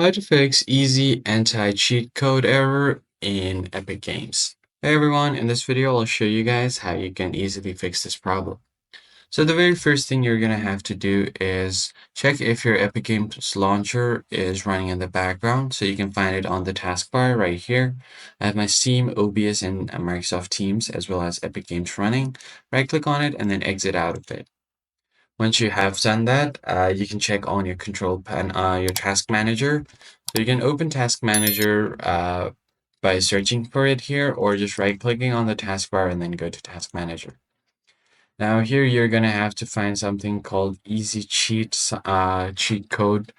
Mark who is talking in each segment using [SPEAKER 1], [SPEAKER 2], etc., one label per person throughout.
[SPEAKER 1] How to fix easy anti-cheat code error in Epic Games. Hey everyone, in this video I'll show you guys how you can easily fix this problem. So the very first thing you're going to have to do is check if your Epic Games launcher is running in the background. So you can find it on the taskbar right here. I have my Steam, OBS, and Microsoft Teams as well as Epic Games running. Right click on it and then exit out of it. Once you have done that, you can check on your control pan, your task manager. So you can open task manager by searching for it here, or just right clicking on the taskbar and then go to task manager. Now here you're gonna have to find something called cheat code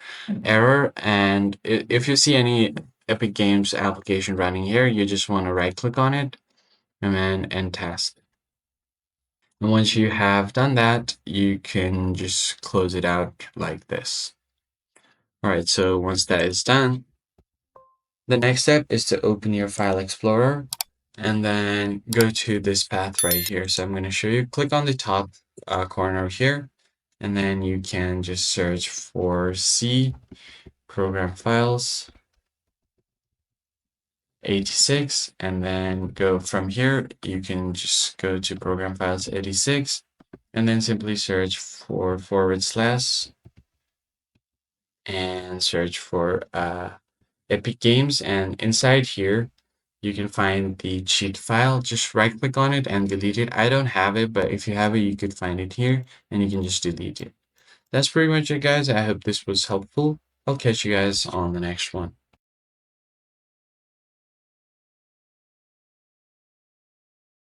[SPEAKER 1] error, and if you see any Epic Games application running here, you just want to right click on it and then end task. And once you have done that, you can just close it out like this. All right, so once that is done, the next step is to open your file explorer and then go to this path right here. So I'm going to show you, click on the top corner here, and then you can just search for C, program files, 86, and then go from here. You can just go to program files 86 and then simply search for / and search for Epic Games, and inside here you can find the cheat file. Just right click on it and delete it. I don't have it, but if you have it you could find it here and you can just delete it. That's pretty much it, guys. I hope this was helpful. I'll catch you guys on the next one.